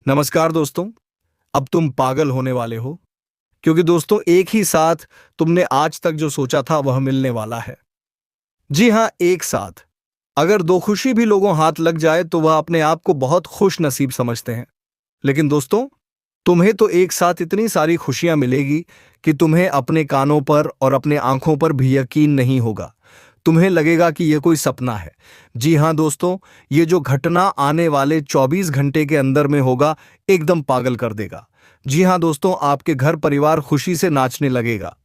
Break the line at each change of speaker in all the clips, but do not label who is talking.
नमस्कार दोस्तों। अब तुम पागल होने वाले हो क्योंकि दोस्तों एक ही साथ तुमने आज तक जो सोचा था वह मिलने वाला है। जी हाँ, एक साथ। अगर दो खुशी भी लोगों हाथ लग जाए तो वह अपने आप को बहुत खुश नसीब समझते हैं। लेकिन दोस्तों, तुम्हें तो एक साथ इतनी सारी खुशियां मिलेगी कि तुम्हें अपने कानों पर और अपने आंखों पर भी यकीन नहीं होगा। तुम्हें लगेगा कि यह कोई सपना है। जी हाँ दोस्तों, ये जो घटना आने वाले 24 घंटे के अंदर में होगा, एकदम पागल कर देगा। जी हाँ दोस्तों, आपके घर परिवार खुशी से नाचने लगेगा।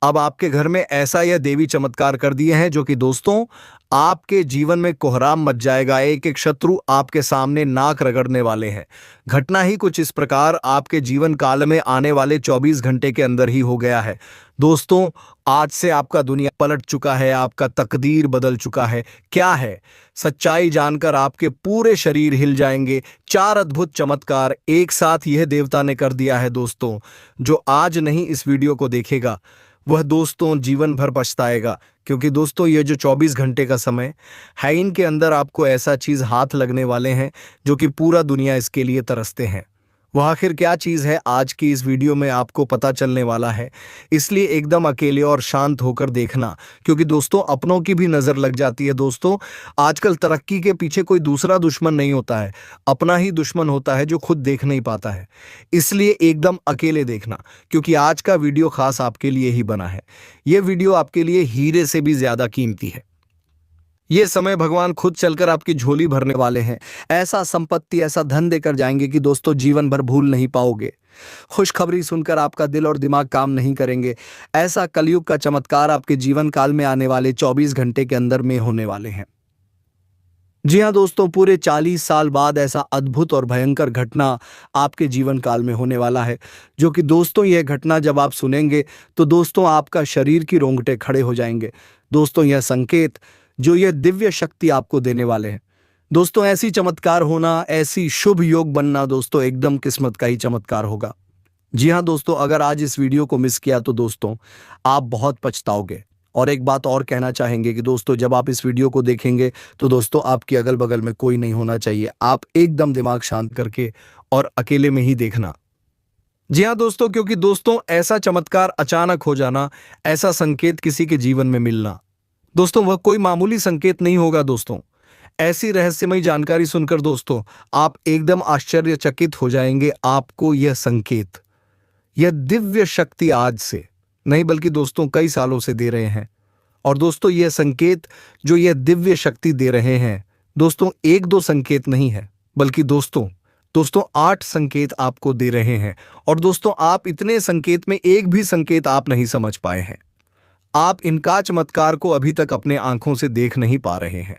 अब आपके घर में ऐसा यह देवी चमत्कार कर दिए हैं जो कि दोस्तों आपके जीवन में कोहराम मच जाएगा। एक एक शत्रु आपके सामने नाक रगड़ने वाले हैं। घटना ही कुछ इस प्रकार आपके जीवन काल में आने वाले 24 घंटे के अंदर ही हो गया है। दोस्तों, आज से आपका दुनिया पलट चुका है, आपका तकदीर बदल चुका है। क्या है? सच्चाई जानकर आपके पूरे शरीर हिल जाएंगे। चार अद्भुत चमत्कार एक साथ यह देवता ने कर दिया है दोस्तों। जो आज नहीं इस वीडियो को देखेगा वह दोस्तों जीवन भर पछताएगा, क्योंकि दोस्तों ये जो 24 घंटे का समय है, इनके अंदर आपको ऐसा चीज हाथ लगने वाले हैं जो कि पूरा दुनिया इसके लिए तरसते हैं। वह आखिर क्या चीज है, आज की इस वीडियो में आपको पता चलने वाला है। इसलिए एकदम अकेले और शांत होकर देखना, क्योंकि दोस्तों अपनों की भी नजर लग जाती है। दोस्तों, आजकल तरक्की के पीछे कोई दूसरा दुश्मन नहीं होता है, अपना ही दुश्मन होता है जो खुद देख नहीं पाता है। इसलिए एकदम अकेले देखना, क्योंकि आज का वीडियो खास आपके लिए ही बना है। यह वीडियो आपके लिए हीरे से भी ज्यादा कीमती है। ये समय भगवान खुद चलकर आपकी झोली भरने वाले हैं। ऐसा संपत्ति, ऐसा धन देकर जाएंगे कि दोस्तों जीवन भर भूल नहीं पाओगे। खुशखबरी सुनकर आपका दिल और दिमाग काम नहीं करेंगे। ऐसा कलयुग का चमत्कार आपके जीवन काल में आने वाले 24 घंटे के अंदर में होने वाले हैं। जी हाँ दोस्तों, पूरे 40 साल बाद ऐसा अद्भुत और भयंकर घटना आपके जीवन काल में होने वाला है, जो कि दोस्तों यह घटना जब आप सुनेंगे तो दोस्तों आपका शरीर की रोंगटे खड़े हो जाएंगे। दोस्तों यह संकेत जो यह दिव्य शक्ति आपको देने वाले हैं, दोस्तों ऐसी चमत्कार होना, ऐसी शुभ योग बनना दोस्तों एकदम किस्मत का ही चमत्कार होगा। जी हाँ दोस्तों, अगर आज इस वीडियो को मिस किया तो दोस्तों आप बहुत पछताओगे। और एक बात और कहना चाहेंगे कि दोस्तों जब आप इस वीडियो को देखेंगे तो दोस्तों आपके अगल बगल में कोई नहीं होना चाहिए। आप एकदम दिमाग शांत करके और अकेले में ही देखना। जी हाँ दोस्तों, क्योंकि दोस्तों ऐसा चमत्कार अचानक हो जाना, ऐसा संकेत किसी के जीवन में मिलना, दोस्तों वह कोई मामूली संकेत नहीं होगा। दोस्तों ऐसी रहस्यमयी जानकारी सुनकर दोस्तों आप एकदम आश्चर्यचकित हो जाएंगे। आपको यह संकेत, यह दिव्य शक्ति आज से नहीं बल्कि दोस्तों कई सालों से दे रहे हैं। और दोस्तों यह संकेत जो यह दिव्य शक्ति दे रहे हैं, दोस्तों एक दो संकेत नहीं है, बल्कि दोस्तों दोस्तों 8 संकेत आपको दे रहे हैं। और दोस्तों आप इतने संकेत में एक भी संकेत आप नहीं समझ पाए हैं। आप इनका चमत्कार को अभी तक अपने आंखों से देख नहीं पा रहे हैं।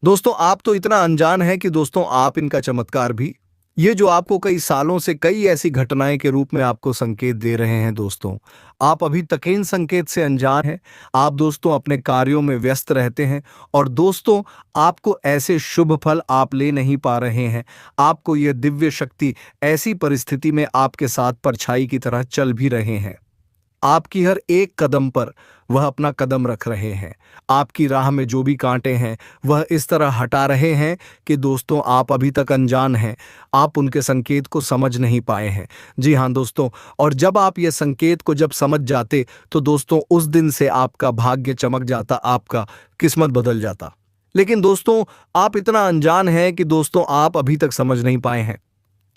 दोस्तों आप तो इतना अनजान है कि दोस्तों आप इनका चमत्कार भी, ये जो आपको कई सालों से कई ऐसी घटनाएं के रूप में आपको संकेत दे रहे हैं, दोस्तों आप अभी तक इन संकेत से अनजान हैं। आप दोस्तों अपने कार्यों में व्यस्त रहते हैं और दोस्तों आपको ऐसे शुभ फल आप ले नहीं पा रहे हैं। आपको यह दिव्य शक्ति ऐसी परिस्थिति में आपके साथ परछाई की तरह चल भी रहे हैं। आपकी हर एक कदम पर वह अपना कदम रख रहे हैं। आपकी राह में जो भी कांटे हैं वह इस तरह हटा रहे हैं कि दोस्तों आप अभी तक अनजान हैं। आप उनके संकेत को समझ नहीं पाए हैं। जी हाँ दोस्तों, और जब आप ये संकेत को जब समझ जाते तो दोस्तों उस दिन से आपका भाग्य चमक जाता, आपका किस्मत बदल जाता। लेकिन दोस्तों आप इतना अनजान हैं कि दोस्तों आप अभी तक समझ नहीं पाए हैं।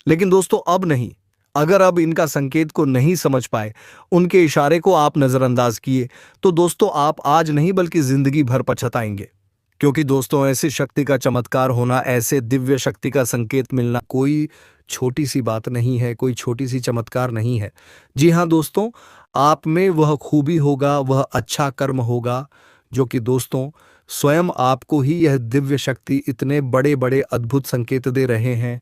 लेकिन दोस्तों अब नहीं, अगर अब इनका संकेत को नहीं समझ पाए, उनके इशारे को आप नजरअंदाज किए, तो दोस्तों आप आज नहीं बल्कि जिंदगी भर पछताएंगे। क्योंकि दोस्तों ऐसी शक्ति का चमत्कार होना, ऐसे दिव्य शक्ति का संकेत मिलना कोई छोटी सी बात नहीं है, कोई छोटी सी चमत्कार नहीं है। जी हाँ दोस्तों, आप में वह खूबी होगा, वह अच्छा कर्म होगा जो कि दोस्तों स्वयं आपको ही यह दिव्य शक्ति इतने बड़े बड़े अद्भुत संकेत दे रहे हैं।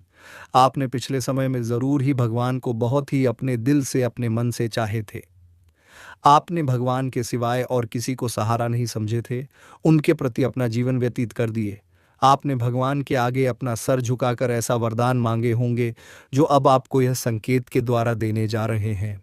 आपने पिछले समय में जरूर ही भगवान को बहुत ही अपने दिल से, अपने मन से चाहे थे। आपने भगवान के सिवाय और किसी को सहारा नहीं समझे थे, उनके प्रति अपना जीवन व्यतीत कर दिए। आपने भगवान के आगे अपना सर झुकाकर ऐसा वरदान मांगे होंगे जो अब आपको यह संकेत के द्वारा देने जा रहे हैं।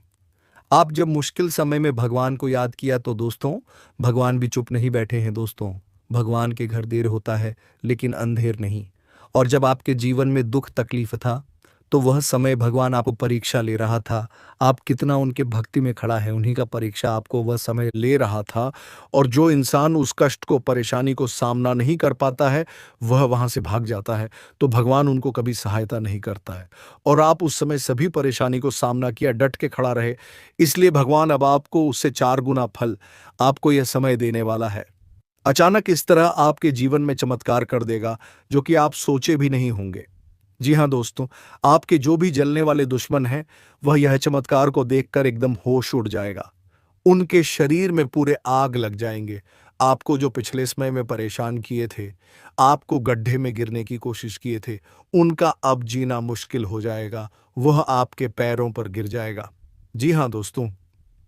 आप जब मुश्किल समय में भगवान को याद किया तो दोस्तों भगवान भी चुप नहीं बैठे हैं। दोस्तों भगवान के घर देर होता है लेकिन अंधेर नहीं। और जब आपके जीवन में दुख तकलीफ था तो वह समय भगवान आपको परीक्षा ले रहा था। आप कितना उनके भक्ति में खड़ा है, उन्हीं का परीक्षा आपको वह समय ले रहा था। और जो इंसान उस कष्ट को, परेशानी को सामना नहीं कर पाता है, वह वहाँ से भाग जाता है, तो भगवान उनको कभी सहायता नहीं करता है। और आप उस समय सभी परेशानी को सामना किया, डट के खड़ा रहे, इसलिए भगवान अब आपको उससे 4 गुना फल आपको यह समय देने वाला है। अचानक इस तरह आपके जीवन में चमत्कार कर देगा जो कि आप सोचे भी नहीं होंगे। जी हाँ दोस्तों, आपके जो भी जलने वाले दुश्मन हैं, वह यह चमत्कार को देखकर एकदम होश उड़ जाएगा। उनके शरीर में पूरे आग लग जाएंगे। आपको जो पिछले समय में परेशान किए थे, आपको गड्ढे में गिरने की कोशिश किए थे, उनका अब जीना मुश्किल हो जाएगा। वह आपके पैरों पर गिर जाएगा। जी हाँ दोस्तों,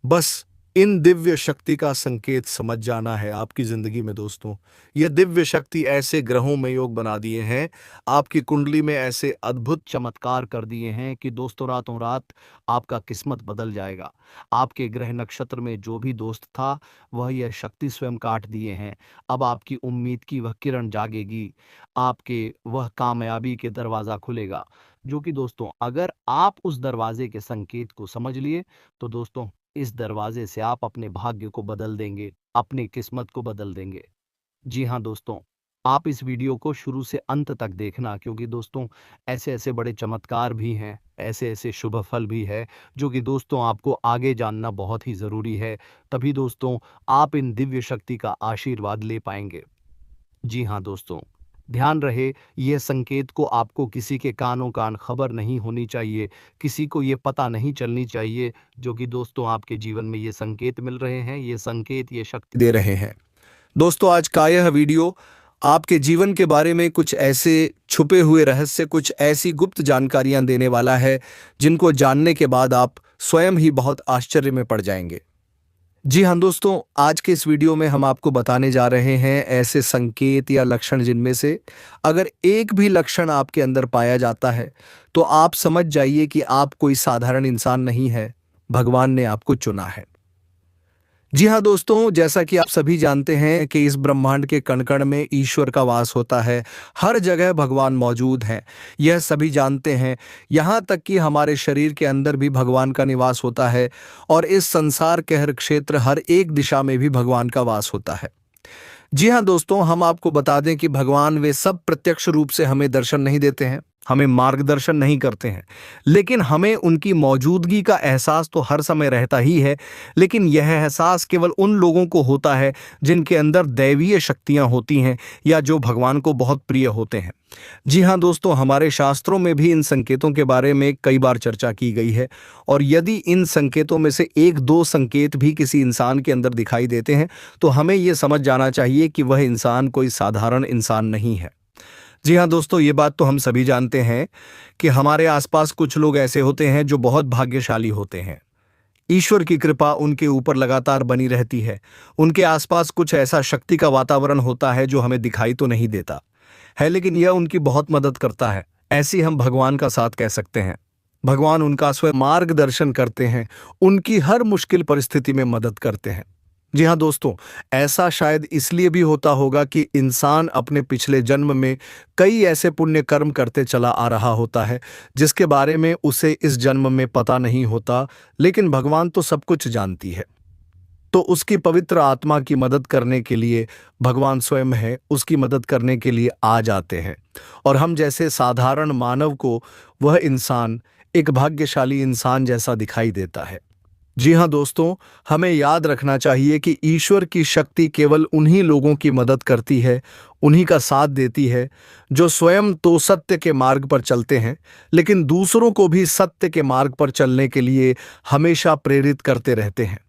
बस इन दिव्य शक्ति का संकेत समझ जाना है आपकी जिंदगी में दोस्तों। यह दिव्य शक्ति ऐसे ग्रहों में योग बना दिए हैं, आपकी कुंडली में ऐसे अद्भुत चमत्कार कर दिए हैं कि दोस्तों रातों रात आपका किस्मत बदल जाएगा। आपके ग्रह नक्षत्र में जो भी दोस्त था, वह यह शक्ति स्वयं काट दिए हैं। अब आपकी उम्मीद की वह किरण जागेगी, आपके वह कामयाबी के दरवाजा खुलेगा, जो कि दोस्तों अगर आप उस दरवाजे के संकेत को समझ लिए, तो दोस्तों इस दरवाजे से आप अपने भाग्य को बदल देंगे, अपनी किस्मत को बदल देंगे। जी हाँ दोस्तों, आप इस वीडियो को शुरू से अंत तक देखना, क्योंकि दोस्तों ऐसे ऐसे बड़े चमत्कार भी हैं, ऐसे ऐसे शुभ फल भी है, जो कि दोस्तों आपको आगे जानना बहुत ही ज़रूरी है। तभी दोस्तों आप इन दिव्य शक्ति का आशीर्वाद ले पाएंगे। जी हाँ दोस्तों, ध्यान रहे, यह संकेत को आपको किसी के कानों कान खबर नहीं होनी चाहिए, किसी को ये पता नहीं चलनी चाहिए, जो कि दोस्तों आपके जीवन में ये संकेत मिल रहे हैं, ये संकेत, ये शक्ति दे रहे हैं। दोस्तों आज का यह वीडियो आपके जीवन के बारे में कुछ ऐसे छुपे हुए रहस्य, कुछ ऐसी गुप्त जानकारियां देने वाला है, जिनको जानने के बाद आप स्वयं ही बहुत आश्चर्य में पड़ जाएंगे। जी हाँ दोस्तों, आज के इस वीडियो में हम आपको बताने जा रहे हैं ऐसे संकेत या लक्षण जिनमें से अगर एक भी लक्षण आपके अंदर पाया जाता है, तो आप समझ जाइए कि आप कोई साधारण इंसान नहीं है, भगवान ने आपको चुना है। जी हाँ दोस्तों, जैसा कि आप सभी जानते हैं कि इस ब्रह्मांड के कण-कण में ईश्वर का वास होता है, हर जगह भगवान मौजूद हैं, यह सभी जानते हैं। यहाँ तक कि हमारे शरीर के अंदर भी भगवान का निवास होता है और इस संसार के हर क्षेत्र, हर एक दिशा में भी भगवान का वास होता है। जी हाँ दोस्तों, हम आपको बता दें कि भगवान वे सब प्रत्यक्ष रूप से हमें दर्शन नहीं देते हैं, हमें मार्गदर्शन नहीं करते हैं, लेकिन हमें उनकी मौजूदगी का एहसास तो हर समय रहता ही है। लेकिन यह एहसास केवल उन लोगों को होता है जिनके अंदर दैवीय शक्तियां होती हैं या जो भगवान को बहुत प्रिय होते हैं। जी हाँ दोस्तों, हमारे शास्त्रों में भी इन संकेतों के बारे में कई बार चर्चा की गई है, और यदि इन संकेतों में से एक दो संकेत भी किसी इंसान के अंदर दिखाई देते हैं, तो हमें यह समझ जाना चाहिए कि वह इंसान कोई साधारण इंसान नहीं है। जी हाँ दोस्तों, ये बात तो हम सभी जानते हैं कि हमारे आसपास कुछ लोग ऐसे होते हैं जो बहुत भाग्यशाली होते हैं। ईश्वर की कृपा उनके ऊपर लगातार बनी रहती है। उनके आसपास कुछ ऐसा शक्ति का वातावरण होता है जो हमें दिखाई तो नहीं देता है, लेकिन यह उनकी बहुत मदद करता है। ऐसी हम भगवान का साथ कह सकते हैं। भगवान उनका स्वयं मार्गदर्शन करते हैं, उनकी हर मुश्किल परिस्थिति में मदद करते हैं। जी हाँ दोस्तों, ऐसा शायद इसलिए भी होता होगा कि इंसान अपने पिछले जन्म में कई ऐसे पुण्य कर्म करते चला आ रहा होता है जिसके बारे में उसे इस जन्म में पता नहीं होता, लेकिन भगवान तो सब कुछ जानती है। तो उसकी पवित्र आत्मा की मदद करने के लिए भगवान स्वयं है, उसकी मदद करने के लिए आ जाते हैं, और हम जैसे साधारण मानव को वह इंसान एक भाग्यशाली इंसान जैसा दिखाई देता है। जी हाँ दोस्तों, हमें याद रखना चाहिए कि ईश्वर की शक्ति केवल उन्हीं लोगों की मदद करती है, उन्हीं का साथ देती है जो स्वयं तो सत्य के मार्ग पर चलते हैं, लेकिन दूसरों को भी सत्य के मार्ग पर चलने के लिए हमेशा प्रेरित करते रहते हैं।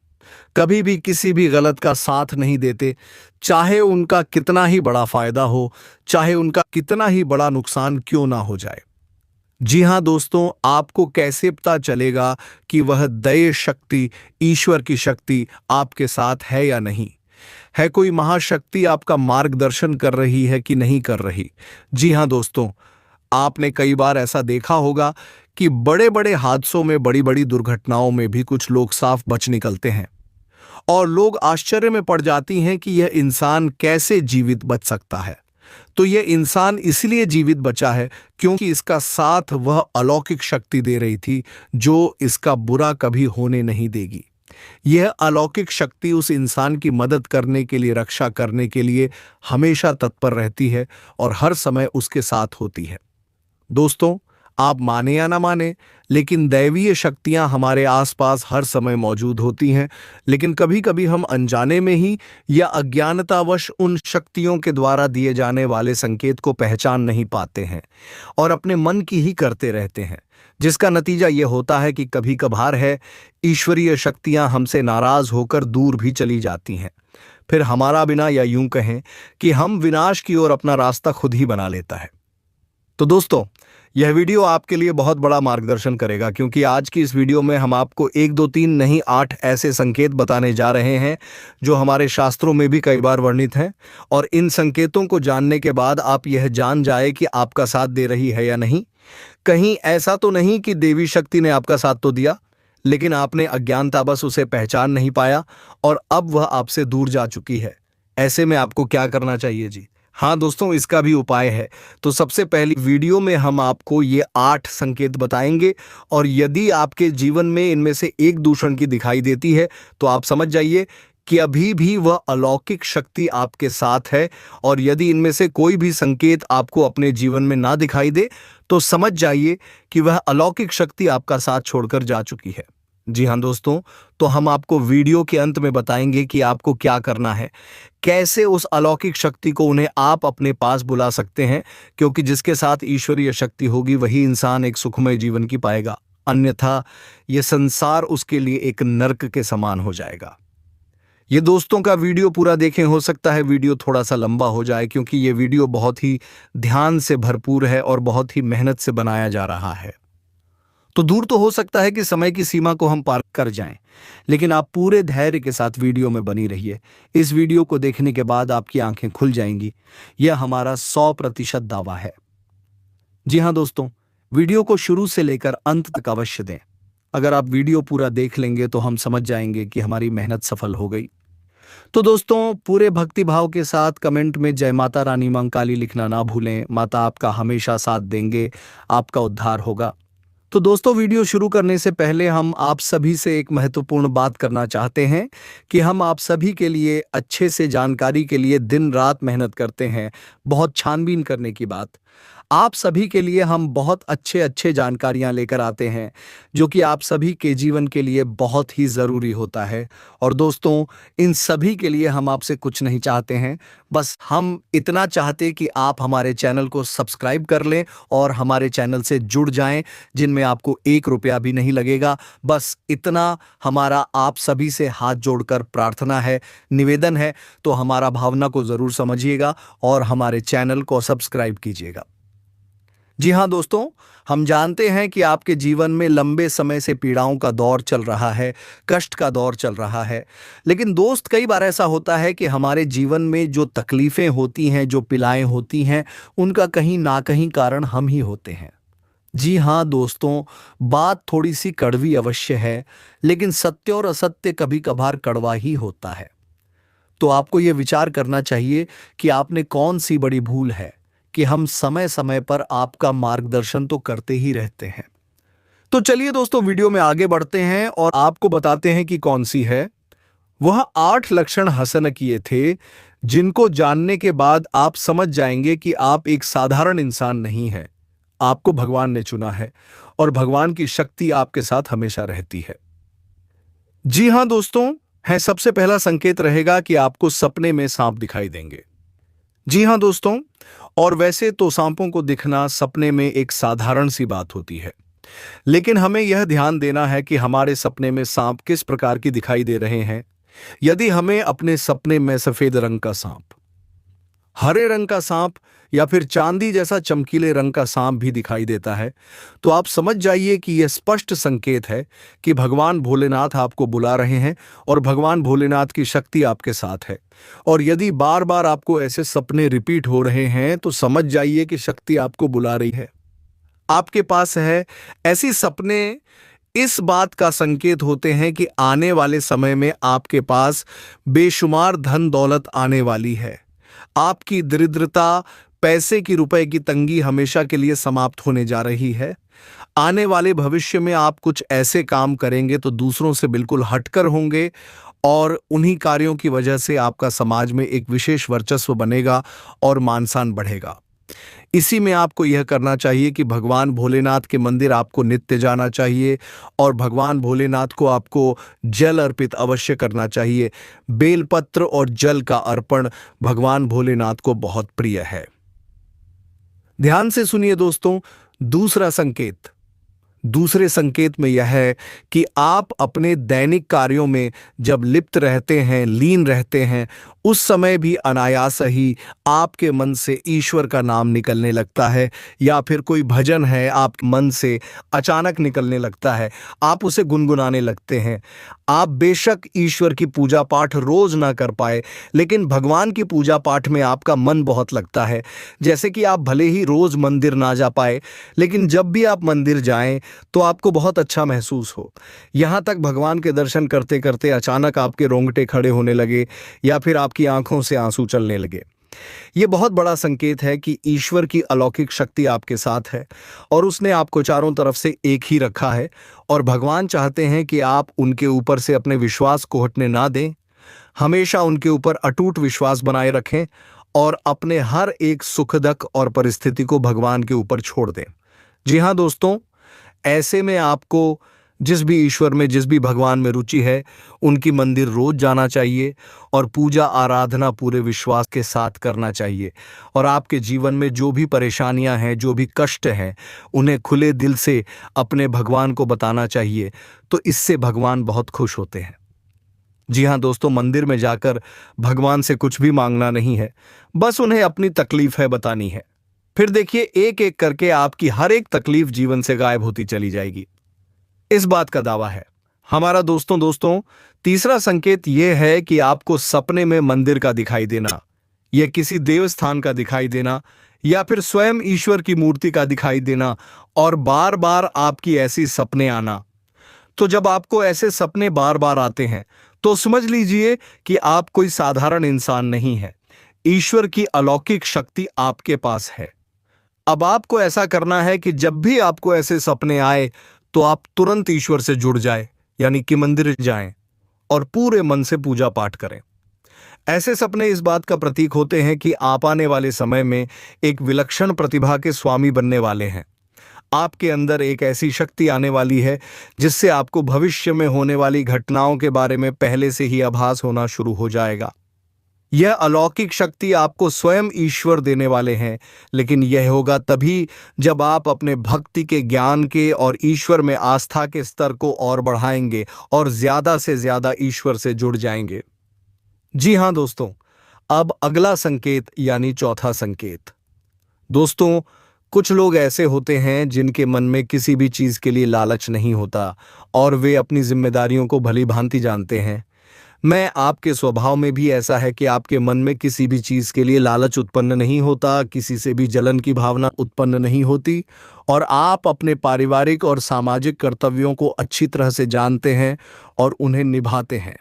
कभी भी किसी भी गलत का साथ नहीं देते, चाहे उनका कितना ही बड़ा फायदा हो, चाहे उनका कितना ही बड़ा नुकसान क्यों ना हो जाए। जी हाँ दोस्तों, आपको कैसे पता चलेगा कि वह दैव शक्ति, ईश्वर की शक्ति आपके साथ है या नहीं? है कोई महाशक्ति आपका मार्गदर्शन कर रही है कि नहीं कर रही? जी हाँ दोस्तों, आपने कई बार ऐसा देखा होगा कि बड़े बड़े हादसों में, बड़ी बड़ी दुर्घटनाओं में भी कुछ लोग साफ बच निकलते हैं, और लोग आश्चर्य में पड़ जाती हैं कि यह इंसान कैसे जीवित बच सकता है। तो यह इंसान इसलिए जीवित बचा है क्योंकि इसका साथ वह अलौकिक शक्ति दे रही थी जो इसका बुरा कभी होने नहीं देगी। यह अलौकिक शक्ति उस इंसान की मदद करने के लिए, रक्षा करने के लिए हमेशा तत्पर रहती है और हर समय उसके साथ होती है। दोस्तों, आप माने या ना माने, लेकिन दैवीय शक्तियां हमारे आसपास हर समय मौजूद होती हैं, लेकिन कभी कभी हम अनजाने में ही या अज्ञानतावश उन शक्तियों के द्वारा दिए जाने वाले संकेत को पहचान नहीं पाते हैं और अपने मन की ही करते रहते हैं, जिसका नतीजा यह होता है कि कभी कभार है ईश्वरीय शक्तियां हमसे नाराज होकर दूर भी चली जाती हैं। फिर हमारा बिना, या यूं कहें कि हम विनाश की ओर अपना रास्ता खुद ही बना लेता है। तो दोस्तों, यह वीडियो आपके लिए बहुत बड़ा मार्गदर्शन करेगा, क्योंकि आज की इस वीडियो में हम आपको 1 2 3 नहीं 8 ऐसे संकेत बताने जा रहे हैं जो हमारे शास्त्रों में भी कई बार वर्णित हैं। और इन संकेतों को जानने के बाद आप यह जान जाए कि आपका साथ दे रही है या नहीं। कहीं ऐसा तो नहीं कि देवी शक्ति ने आपका साथ तो दिया, लेकिन आपने अज्ञानतावश उसे पहचान नहीं पाया और अब वह आपसे दूर जा चुकी है। ऐसे में आपको क्या करना चाहिए जी? हाँ दोस्तों, इसका भी उपाय है। तो सबसे पहली वीडियो में हम आपको ये 8 संकेत बताएंगे, और यदि आपके जीवन में इनमें से एक दूषण की दिखाई देती है तो आप समझ जाइए कि अभी भी वह अलौकिक शक्ति आपके साथ है। और यदि इनमें से कोई भी संकेत आपको अपने जीवन में ना दिखाई दे तो समझ जाइए कि वह अलौकिक शक्ति आपका साथ छोड़कर जा चुकी है। जी हाँ दोस्तों, तो हम आपको वीडियो के अंत में बताएंगे कि आपको क्या करना है, कैसे उस अलौकिक शक्ति को उन्हें आप अपने पास बुला सकते हैं, क्योंकि जिसके साथ ईश्वरीय शक्ति होगी वही इंसान एक सुखमय जीवन की पाएगा, अन्यथा यह संसार उसके लिए एक नर्क के समान हो जाएगा। ये दोस्तों का वीडियो पूरा देखें, हो सकता है वीडियो थोड़ा सा लंबा हो जाए, क्योंकि ये वीडियो बहुत ही ध्यान से भरपूर है और बहुत ही मेहनत से बनाया जा रहा है। तो दूर तो हो सकता है कि समय की सीमा को हम पार कर जाएं, लेकिन आप पूरे धैर्य के साथ वीडियो में बनी रहिए। इस वीडियो को देखने के बाद आपकी आंखें खुल जाएंगी, यह हमारा 100% दावा है। जी हाँ दोस्तों, वीडियो को शुरू से लेकर अंत तक अवश्य दें। अगर आप वीडियो पूरा देख लेंगे तो हम समझ जाएंगे कि हमारी मेहनत सफल हो गई। तो दोस्तों, पूरे भक्ति भाव के साथ कमेंट में जय माता रानी मां काली लिखना ना भूलें। माता आपका हमेशा साथ देंगे, आपका उद्धार होगा। तो दोस्तों, वीडियो शुरू करने से पहले हम आप सभी से एक महत्वपूर्ण बात करना चाहते हैं कि हम आप सभी के लिए अच्छे से जानकारी के लिए दिन रात मेहनत करते हैं। बहुत छानबीन करने की बात, आप सभी के लिए हम बहुत अच्छे जानकारियां लेकर आते हैं, जो कि आप सभी के जीवन के लिए बहुत ही ज़रूरी होता है। और दोस्तों, इन सभी के लिए हम आपसे कुछ नहीं चाहते हैं, बस हम इतना चाहते कि आप हमारे चैनल को सब्सक्राइब कर लें और हमारे चैनल से जुड़ जाएं, जिनमें आपको 1 रुपया भी नहीं लगेगा। बस इतना हमारा आप सभी से हाथ जोड़कर प्रार्थना है, निवेदन है। तो हमारा भावना को ज़रूर समझिएगा और हमारे चैनल को सब्सक्राइब कीजिएगा। जी हाँ दोस्तों, हम जानते हैं कि आपके जीवन में लंबे समय से पीड़ाओं का दौर चल रहा है, कष्ट का दौर चल रहा है। लेकिन दोस्त, कई बार ऐसा होता है कि हमारे जीवन में जो तकलीफें होती हैं, जो पीड़ाएं होती हैं, उनका कहीं ना कहीं कारण हम ही होते हैं। जी हाँ दोस्तों, बात थोड़ी सी कड़वी अवश्य है, लेकिन सत्य और असत्य कभी कभार कड़वा ही होता है। तो आपको ये विचार करना चाहिए कि आपने कौन सी बड़ी भूल है कि हम समय समय पर आपका मार्गदर्शन तो करते ही रहते हैं। तो चलिए दोस्तों, वीडियो में आगे बढ़ते हैं और आपको बताते हैं कि कौन सी है। वह 8 लक्षण हसन किए थे, जिनको जानने के बाद आप समझ जाएंगे कि आप एक साधारण इंसान नहीं है। आपको भगवान ने चुना है और भगवान की शक्ति आपके साथ हमेशा रहती है। जी हां दोस्तों, सबसे पहला संकेत रहेगा कि आपको सपने में सांप दिखाई देंगे। जी हां दोस्तों, और वैसे तो सांपों को दिखना सपने में एक साधारण सी बात होती है, लेकिन हमें यह ध्यान देना है कि हमारे सपने में सांप किस प्रकार की दिखाई दे रहे हैं। यदि हमें अपने सपने में सफेद रंग का सांप, हरे रंग का सांप या फिर चांदी जैसा चमकीले रंग का सांप भी दिखाई देता है, तो आप समझ जाइए कि यह स्पष्ट संकेत है कि भगवान भोलेनाथ आपको बुला रहे हैं और भगवान भोलेनाथ की शक्ति आपके साथ है। और यदि बार बार आपको ऐसे सपने रिपीट हो रहे हैं तो समझ जाइए कि शक्ति आपको बुला रही है, आपके पास है। ऐसी सपने इस बात का संकेत होते हैं कि आने वाले समय में आपके पास बेशुमार धन दौलत आने वाली है। आपकी दरिद्रता पैसे की रुपए की तंगी हमेशा के लिए समाप्त होने जा रही है। आने वाले भविष्य में आप कुछ ऐसे काम करेंगे तो दूसरों से बिल्कुल हटकर होंगे और उन्हीं कार्यों की वजह से आपका समाज में एक विशेष वर्चस्व बनेगा और मान सम्मान बढ़ेगा। इसी में आपको यह करना चाहिए कि भगवान भोलेनाथ के मंदिर आपको नित्य जाना चाहिए और भगवान भोलेनाथ को आपको जल अर्पित अवश्य करना चाहिए। बेलपत्र और जल का अर्पण भगवान भोलेनाथ को बहुत प्रिय है। ध्यान से सुनिए दोस्तों, दूसरे संकेत में यह है कि आप अपने दैनिक कार्यों में जब लिप्त रहते हैं, लीन रहते हैं, उस समय भी अनायास ही आपके मन से ईश्वर का नाम निकलने लगता है, या फिर कोई भजन है आपके मन से अचानक निकलने लगता है, आप उसे गुनगुनाने लगते हैं। आप बेशक ईश्वर की पूजा पाठ रोज ना कर पाए, लेकिन भगवान की पूजा पाठ में आपका मन बहुत लगता है। जैसे कि आप भले ही रोज मंदिर ना जा पाए, लेकिन जब भी आप मंदिर जाएं तो आपको बहुत अच्छा महसूस हो। यहाँ तक भगवान के दर्शन करते करते अचानक आपके रोंगटे खड़े होने लगे या फिर आपकी आंखों से आंसू चलने लगे। ये बहुत बड़ा संकेत है कि ईश्वर की अलौकिक शक्ति आपके साथ है और उसने आपको चारों तरफ से एक ही रखा है और भगवान चाहते हैं कि आप उनके ऊपर से अपने विश्वास को हटने ना दें। हमेशा उनके ऊपर अटूट विश्वास बनाए रखें और अपने हर एक सुखदक और परिस्थिति को भगवान के ऊपर छोड़ दें। जी हाँ दोस्तों, ऐसे में आपको जिस भी ईश्वर में, जिस भी भगवान में रुचि है, उनकी मंदिर रोज जाना चाहिए और पूजा आराधना पूरे विश्वास के साथ करना चाहिए। और आपके जीवन में जो भी परेशानियां हैं, जो भी कष्ट हैं, उन्हें खुले दिल से अपने भगवान को बताना चाहिए, तो इससे भगवान बहुत खुश होते हैं। जी हाँ दोस्तों, मंदिर में जाकर भगवान से कुछ भी मांगना नहीं है, बस उन्हें अपनी तकलीफ है बतानी है। फिर देखिए, एक एक करके आपकी हर एक तकलीफ जीवन से गायब होती चली जाएगी। इस बात का दावा है हमारा। दोस्तों, तीसरा संकेत यह है कि आपको सपने में मंदिर का दिखाई देना, यह किसी देवस्थान का दिखाई देना या फिर स्वयं ईश्वर की मूर्ति का दिखाई देना और बार बार आपकी ऐसी सपने आना। तो जब आपको ऐसे सपने बार बार आते हैं तो समझ लीजिए कि आप कोई साधारण इंसान नहीं है। ईश्वर की अलौकिक शक्ति आपके पास है। अब आपको ऐसा करना है कि जब भी आपको ऐसे सपने आए तो आप तुरंत ईश्वर से जुड़ जाए, यानी कि मंदिर जाएं और पूरे मन से पूजा पाठ करें। ऐसे सपने इस बात का प्रतीक होते हैं कि आप आने वाले समय में एक विलक्षण प्रतिभा के स्वामी बनने वाले हैं। आपके अंदर एक ऐसी शक्ति आने वाली है जिससे आपको भविष्य में होने वाली घटनाओं के बारे में पहले से ही आभास होना शुरू हो जाएगा। यह अलौकिक शक्ति आपको स्वयं ईश्वर देने वाले हैं, लेकिन यह होगा तभी जब आप अपने भक्ति के, ज्ञान के और ईश्वर में आस्था के स्तर को और बढ़ाएंगे और ज्यादा से ज्यादा ईश्वर से जुड़ जाएंगे। जी हाँ दोस्तों, अब अगला संकेत यानी चौथा संकेत। दोस्तों, कुछ लोग ऐसे होते हैं जिनके मन में किसी भी चीज के लिए लालच नहीं होता और वे अपनी जिम्मेदारियों को भली भांति जानते हैं। मैं आपके स्वभाव में भी ऐसा है कि आपके मन में किसी भी चीज के लिए लालच उत्पन्न नहीं होता, किसी से भी जलन की भावना उत्पन्न नहीं होती और आप अपने पारिवारिक और सामाजिक कर्तव्यों को अच्छी तरह से जानते हैं और उन्हें निभाते हैं।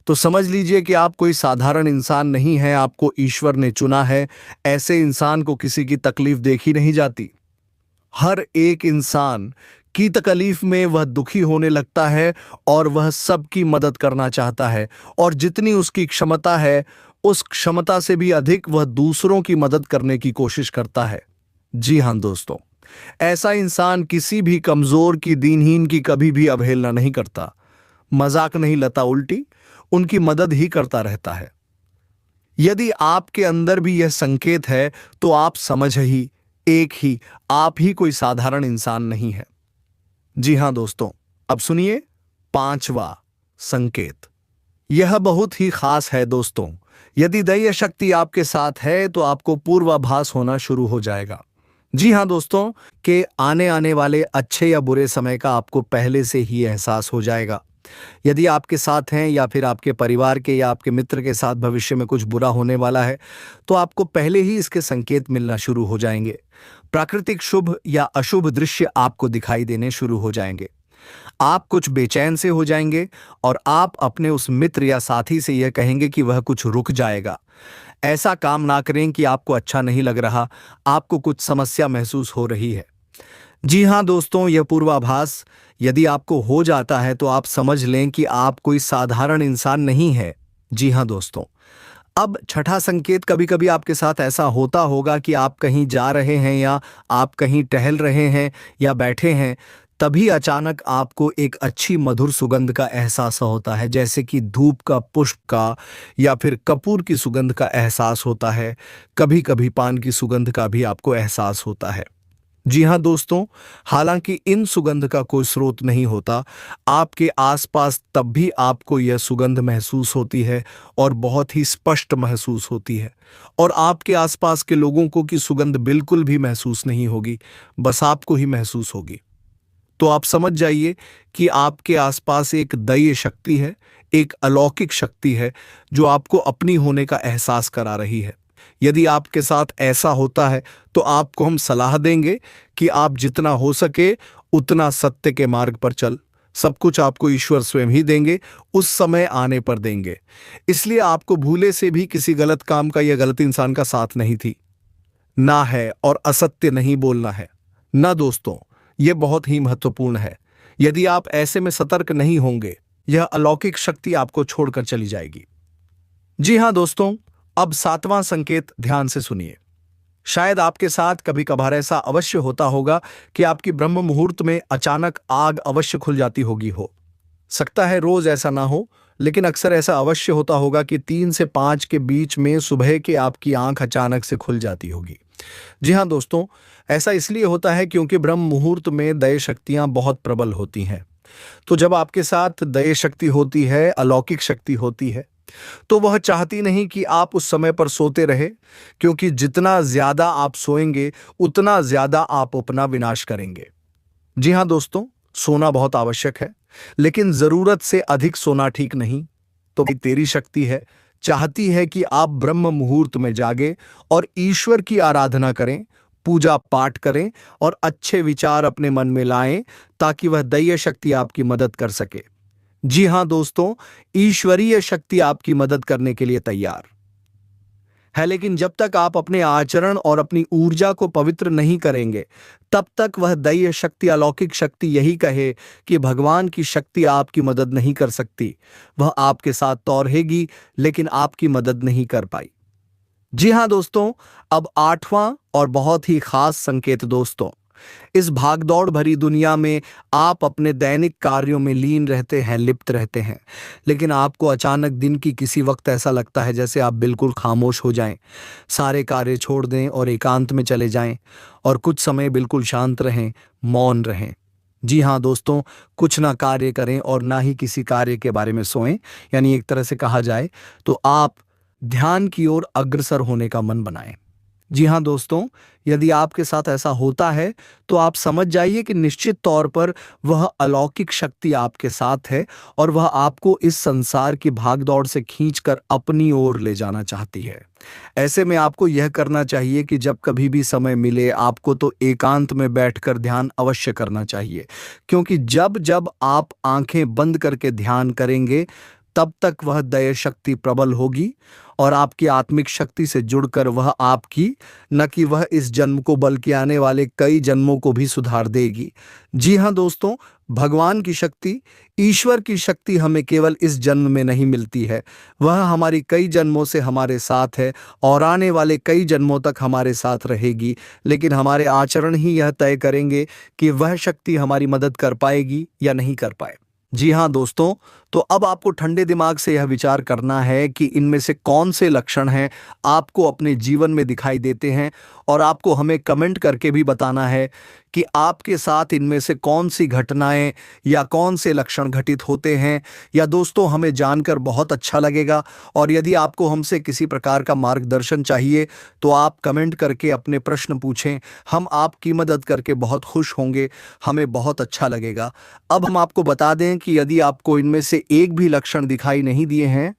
तो समझ लीजिए कि आप कोई साधारण इंसान नहीं हैं, आपको ईश्वर ने चुना है। ऐसे इंसान को किसी की तकलीफ देखी नहीं जाती। हर एक इंसान की तकलीफ में वह दुखी होने लगता है और वह सबकी मदद करना चाहता है और जितनी उसकी क्षमता है उस क्षमता से भी अधिक वह दूसरों की मदद करने की कोशिश करता है। जी हाँ दोस्तों, ऐसा इंसान किसी भी कमजोर की, दीनहीन की कभी भी अवहेलना नहीं करता, मजाक नहीं लेता, उल्टी उनकी मदद ही करता रहता है। यदि आपके अंदर भी यह संकेत है तो आप समझ ही आप ही कोई साधारण इंसान नहीं है। जी हां दोस्तों, अब सुनिए पांचवा संकेत। यह बहुत ही खास है दोस्तों। यदि दैवीय शक्ति आपके साथ है तो आपको पूर्वाभास होना शुरू हो जाएगा। जी हां दोस्तों, के आने वाले अच्छे या बुरे समय का आपको पहले से ही एहसास हो जाएगा। यदि आपके साथ हैं या फिर आपके परिवार के या आपके मित्र के साथ भविष्य में कुछ बुरा होने वाला है तो आपको पहले ही इसके संकेत मिलना शुरू हो जाएंगे। प्राकृतिक शुभ या अशुभ दृश्य आपको दिखाई देने शुरू हो जाएंगे। आप कुछ बेचैन से हो जाएंगे और आप अपने उस मित्र या साथी से यह कहेंगे कि वह कुछ रुक जाएगा, ऐसा काम ना करें कि आपको अच्छा नहीं लग रहा, आपको कुछ समस्या महसूस हो रही है। जी हाँ दोस्तों, यह पूर्वाभास यदि आपको हो जाता है तो आप समझ लें कि आप कोई साधारण इंसान नहीं है। जी हाँ दोस्तों, अब छठा संकेत, कभी कभी आपके साथ ऐसा होता होगा कि आप कहीं जा रहे हैं या आप कहीं टहल रहे हैं या बैठे हैं, तभी अचानक आपको एक अच्छी मधुर सुगंध का एहसास होता है, जैसे कि धूप का, पुष्प का या फिर कपूर की सुगंध का एहसास होता है। कभी कभी पान की सुगंध का भी आपको एहसास होता है। जी हाँ दोस्तों, हालांकि इन सुगंध का कोई स्रोत नहीं होता, आपके आसपास तब भी आपको यह सुगंध महसूस होती है और बहुत ही स्पष्ट महसूस होती है। और आपके आसपास के लोगों को कि सुगंध बिल्कुल भी महसूस नहीं होगी, बस आपको ही महसूस होगी। तो आप समझ जाइए कि आपके आसपास एक दैवीय शक्ति है, एक अलौकिक शक्ति है जो आपको अपनी होने का एहसास करा रही है। यदि आपके साथ ऐसा होता है तो आपको हम सलाह देंगे कि आप जितना हो सके उतना सत्य के मार्ग पर चल। सब कुछ आपको ईश्वर स्वयं ही देंगे, उस समय आने पर देंगे। इसलिए आपको भूले से भी किसी गलत काम का या गलत इंसान का साथ नहीं थी ना है, और असत्य नहीं बोलना है ना दोस्तों। यह बहुत ही महत्वपूर्ण है। यदि आप ऐसे में सतर्क नहीं होंगे, यह अलौकिक शक्ति आपको छोड़कर चली जाएगी। जी हाँ दोस्तों, अब सातवां संकेत ध्यान से सुनिए। शायद आपके साथ कभी कभार ऐसा अवश्य होता होगा कि आपकी ब्रह्म मुहूर्त में अचानक आग अवश्य खुल जाती होगी। हो सकता है रोज ऐसा ना हो, लेकिन अक्सर ऐसा अवश्य होता होगा कि 3 से 5 के बीच में सुबह के आपकी आंख अचानक से खुल जाती होगी। जी हाँ दोस्तों, ऐसा इसलिए होता है क्योंकि ब्रह्म मुहूर्त में दैव शक्तियां बहुत प्रबल होती हैं। तो जब आपके साथ दैव शक्ति होती है, अलौकिक शक्ति होती है, तो वह चाहती नहीं कि आप उस समय पर सोते रहे, क्योंकि जितना ज्यादा आप सोएंगे उतना ज्यादा आप अपना विनाश करेंगे। जी हाँ दोस्तों, सोना बहुत आवश्यक है, लेकिन जरूरत से अधिक सोना ठीक नहीं। तो भाई तेरी शक्ति है, चाहती है कि आप ब्रह्म मुहूर्त में जागे और ईश्वर की आराधना करें, पूजा पाठ करें और अच्छे विचार अपने मन में लाएं, ताकि वह दैवीय शक्ति आपकी मदद कर सके। जी हां दोस्तों, ईश्वरीय शक्ति आपकी मदद करने के लिए तैयार है, लेकिन जब तक आप अपने आचरण और अपनी ऊर्जा को पवित्र नहीं करेंगे, तब तक वह दैवीय शक्ति, अलौकिक शक्ति यही कहे कि भगवान की शक्ति आपकी मदद नहीं कर सकती। वह आपके साथ तो रहेगी, लेकिन आपकी मदद नहीं कर पाई। जी हां दोस्तों, अब आठवां और बहुत ही खास संकेत दोस्तों। इस भागदौड़ भरी दुनिया में आप अपने दैनिक कार्यों में लीन रहते हैं, लिप्त रहते हैं, लेकिन आपको अचानक दिन की किसी वक्त ऐसा लगता है जैसे आप बिल्कुल खामोश हो जाएं, सारे कार्य छोड़ दें और एकांत में चले जाएं और कुछ समय बिल्कुल शांत रहें, मौन रहें। जी हाँ दोस्तों, कुछ ना कार्य करें और ना ही किसी कार्य के बारे में सोएं। यानी एक तरह से कहा जाए तो आप ध्यान की ओर अग्रसर होने का मन बनाएं। जी हाँ दोस्तों, यदि आपके साथ ऐसा होता है तो आप समझ जाइए कि निश्चित तौर पर वह अलौकिक शक्ति आपके साथ है और वह आपको इस संसार की भागदौड़ से खींचकर अपनी ओर ले जाना चाहती है। ऐसे में आपको यह करना चाहिए कि जब कभी भी समय मिले आपको तो एकांत में बैठकर ध्यान अवश्य करना चाहिए, क्योंकि जब जब आप आंखें बंद करके ध्यान करेंगे, तब तक वह दैव शक्ति प्रबल होगी और आपकी आत्मिक शक्ति से जुड़कर वह आपकी, न कि वह इस जन्म को बल्कि आने वाले कई जन्मों को भी सुधार देगी। जी हाँ दोस्तों, भगवान की शक्ति, ईश्वर की शक्ति हमें केवल इस जन्म में नहीं मिलती है, वह हमारी कई जन्मों से हमारे साथ है और आने वाले कई जन्मों तक हमारे साथ रहेगी। लेकिन हमारे आचरण ही यह तय करेंगे कि वह शक्ति हमारी मदद कर पाएगी या नहीं कर पाए। जी हाँ दोस्तों, तो अब आपको ठंडे दिमाग से यह विचार करना है कि इनमें से कौन से लक्षण हैं आपको अपने जीवन में दिखाई देते हैं, और आपको हमें कमेंट करके भी बताना है कि आपके साथ इनमें से कौन सी घटनाएं या कौन से लक्षण घटित होते हैं। या दोस्तों, हमें जानकर बहुत अच्छा लगेगा, और यदि आपको हमसे किसी प्रकार का मार्गदर्शन चाहिए तो आप कमेंट करके अपने प्रश्न पूछें, हम आपकी मदद करके बहुत खुश होंगे, हमें बहुत अच्छा लगेगा। अब हम आपको बता दें कि यदि आपको इनमें से एक भी लक्षण दिखाई नहीं दिए हैं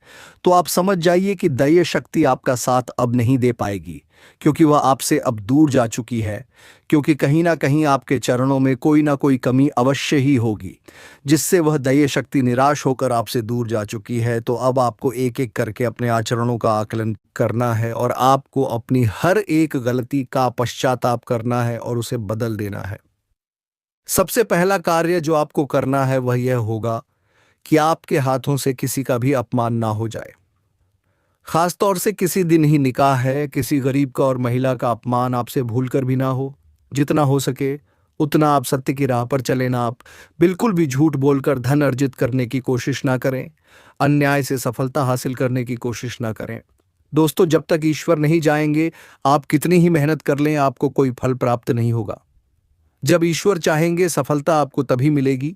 तो आप समझ जाइए कि दैवीय शक्ति आपका साथ अब नहीं दे पाएगी। क्योंकि वह आपसे अब दूर जा चुकी है, क्योंकि कहीं ना कहीं आपके चरणों में कोई ना कोई कमी अवश्य ही होगी, जिससे वह दैवीय शक्ति निराश होकर आपसे दूर जा चुकी है। तो अब आपको एक एक करके अपने आचरणों का आकलन करना है और आपको अपनी हर एक गलती का पश्चाताप करना है और उसे बदल देना है। सबसे पहला कार्य जो आपको करना है वह यह होगा कि आपके हाथों से किसी का भी अपमान ना हो जाए। खासतौर से किसी दिन ही निकाह है, किसी गरीब का और महिला का अपमान आपसे भूलकर भी ना हो। जितना हो सके उतना आप सत्य की राह पर चलें ना। आप बिल्कुल भी झूठ बोलकर धन अर्जित करने की कोशिश ना करें, अन्याय से सफलता हासिल करने की कोशिश ना करें। दोस्तों, जब तक ईश्वर नहीं जाएंगे, आप कितनी ही मेहनत कर लें, आपको कोई फल प्राप्त नहीं होगा। जब ईश्वर चाहेंगे, सफलता आपको तभी मिलेगी।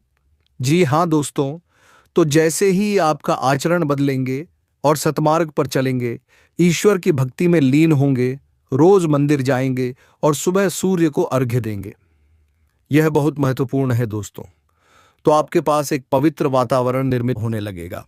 जी हाँ दोस्तों, तो जैसे ही आपका आचरण बदलेंगे और सतमार्ग पर चलेंगे, ईश्वर की भक्ति में लीन होंगे, रोज मंदिर जाएंगे और सुबह सूर्य को अर्घ्य देंगे, यह बहुत महत्वपूर्ण है दोस्तों, तो आपके पास एक पवित्र वातावरण निर्मित होने लगेगा,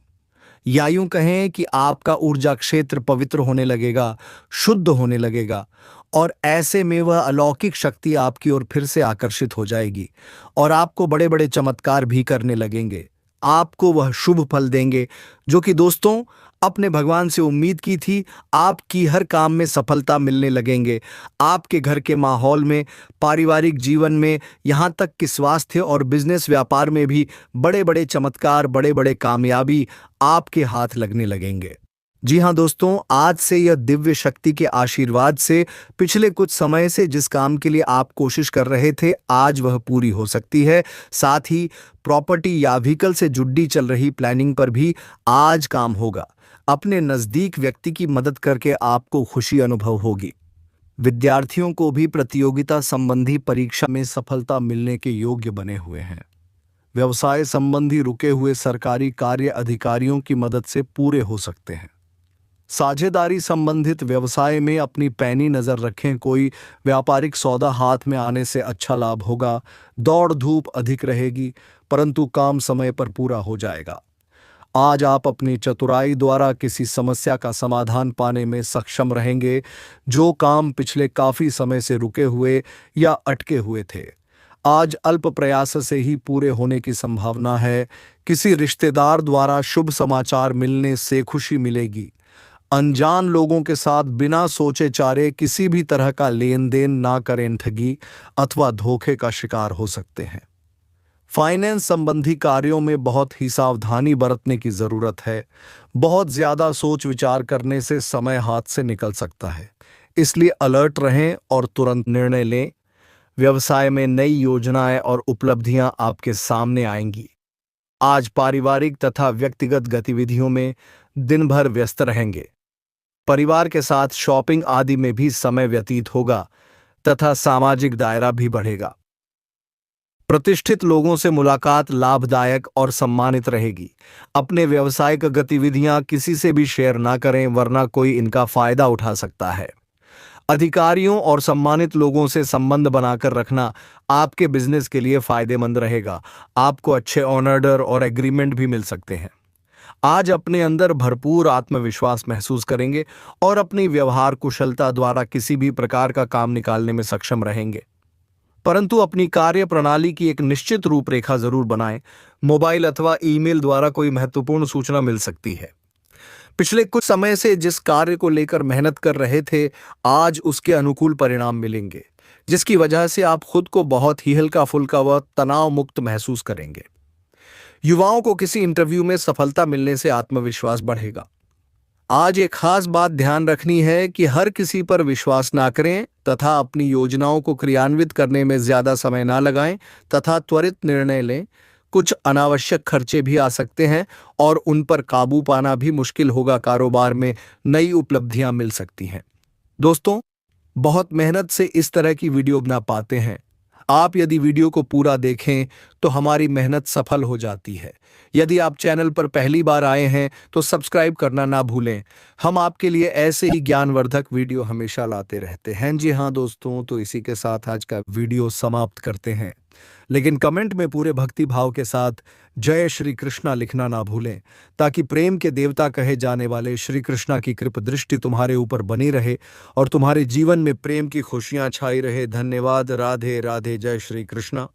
या यूं कहें कि आपका ऊर्जा क्षेत्र पवित्र होने लगेगा, शुद्ध होने लगेगा, और ऐसे में वह अलौकिक शक्ति आपकी ओर फिर से आकर्षित हो जाएगी और आपको बड़े बड़े चमत्कार भी करने लगेंगे। आपको वह शुभ फल देंगे जो कि दोस्तों अपने भगवान से उम्मीद की थी। आपकी हर काम में सफलता मिलने लगेंगे, आपके घर के माहौल में, पारिवारिक जीवन में, यहाँ तक कि स्वास्थ्य और बिजनेस व्यापार में भी बड़े बड़े चमत्कार, बड़े बड़े कामयाबी आपके हाथ लगने लगेंगे। जी हाँ दोस्तों, आज से यह दिव्य शक्ति के आशीर्वाद से पिछले कुछ समय से जिस काम के लिए आप कोशिश कर रहे थे, आज वह पूरी हो सकती है। साथ ही प्रॉपर्टी या व्हीकल से जुड़ी चल रही प्लानिंग पर भी आज काम होगा। अपने नज़दीक व्यक्ति की मदद करके आपको खुशी अनुभव होगी। विद्यार्थियों को भी प्रतियोगिता संबंधी परीक्षा में सफलता मिलने के योग्य बने हुए हैं। व्यवसाय संबंधी रुके हुए सरकारी कार्य अधिकारियों की मदद से पूरे हो सकते हैं। साझेदारी संबंधित व्यवसाय में अपनी पैनी नजर रखें, कोई व्यापारिक सौदा हाथ में आने से अच्छा लाभ होगा। दौड़ धूप अधिक रहेगी, परंतु काम समय पर पूरा हो जाएगा। आज आप अपनी चतुराई द्वारा किसी समस्या का समाधान पाने में सक्षम रहेंगे, जो काम पिछले काफी समय से रुके हुए या अटके हुए थे, आज अल्प प्रयास से ही पूरे होने की संभावना है। किसी रिश्तेदार द्वारा शुभ समाचार मिलने से खुशी मिलेगी। अनजान लोगों के साथ बिना सोचे चारे किसी भी तरह का लेन देन ना करें, ठगी अथवा धोखे का शिकार हो सकते हैं। फाइनेंस संबंधी कार्यों में बहुत ही सावधानी बरतने की जरूरत है। बहुत ज्यादा सोच विचार करने से समय हाथ से निकल सकता है, इसलिए अलर्ट रहें और तुरंत निर्णय लें। व्यवसाय में नई योजनाएं और उपलब्धियां आपके सामने आएंगी। आज पारिवारिक तथा व्यक्तिगत गतिविधियों में दिन भर व्यस्त रहेंगे। परिवार के साथ शॉपिंग आदि में भी समय व्यतीत होगा तथा सामाजिक दायरा भी बढ़ेगा। प्रतिष्ठित लोगों से मुलाकात लाभदायक और सम्मानित रहेगी। अपने व्यावसायिक गतिविधियां किसी से भी शेयर ना करें, वरना कोई इनका फायदा उठा सकता है। अधिकारियों और सम्मानित लोगों से संबंध बनाकर रखना आपके बिजनेस के लिए फायदेमंद रहेगा। आपको अच्छे ऑर्डर और एग्रीमेंट भी मिल सकते हैं। आज अपने अंदर भरपूर आत्मविश्वास महसूस करेंगे और अपनी व्यवहार कुशलता द्वारा किसी भी प्रकार का काम निकालने में सक्षम रहेंगे। परंतु अपनी कार्य प्रणाली की एक निश्चित रूपरेखा जरूर बनाएं। मोबाइल अथवा ईमेल द्वारा कोई महत्वपूर्ण सूचना मिल सकती है। पिछले कुछ समय से जिस कार्य को लेकर मेहनत कर रहे थे, आज उसके अनुकूल परिणाम मिलेंगे, जिसकी वजह से आप खुद को बहुत ही हल्का फुल्का व तनाव मुक्त महसूस करेंगे। युवाओं को किसी इंटरव्यू में सफलता मिलने से आत्मविश्वास बढ़ेगा। आज एक खास बात ध्यान रखनी है कि हर किसी पर विश्वास ना करें तथा अपनी योजनाओं को क्रियान्वित करने में ज्यादा समय ना लगाएं तथा त्वरित निर्णय लें। कुछ अनावश्यक खर्चे भी आ सकते हैं और उन पर काबू पाना भी मुश्किल होगा। कारोबार में नई उपलब्धियां मिल सकती हैं। दोस्तों, बहुत मेहनत से इस तरह की वीडियो बना पाते हैं। आप यदि वीडियो को पूरा देखें तो हमारी मेहनत सफल हो जाती है। यदि आप चैनल पर पहली बार आए हैं तो सब्सक्राइब करना ना भूलें। हम आपके लिए ऐसे ही ज्ञानवर्धक वीडियो हमेशा लाते रहते हैं। जी हाँ दोस्तों, तो इसी के साथ आज का वीडियो समाप्त करते हैं। लेकिन कमेंट में पूरे भक्ति भाव के साथ जय श्री कृष्णा लिखना ना भूलें, ताकि प्रेम के देवता कहे जाने वाले श्री कृष्णा की कृपा दृष्टि तुम्हारे ऊपर बनी रहे और तुम्हारे जीवन में प्रेम की खुशियां छाई रहे। धन्यवाद। राधे राधे। जय श्री कृष्णा।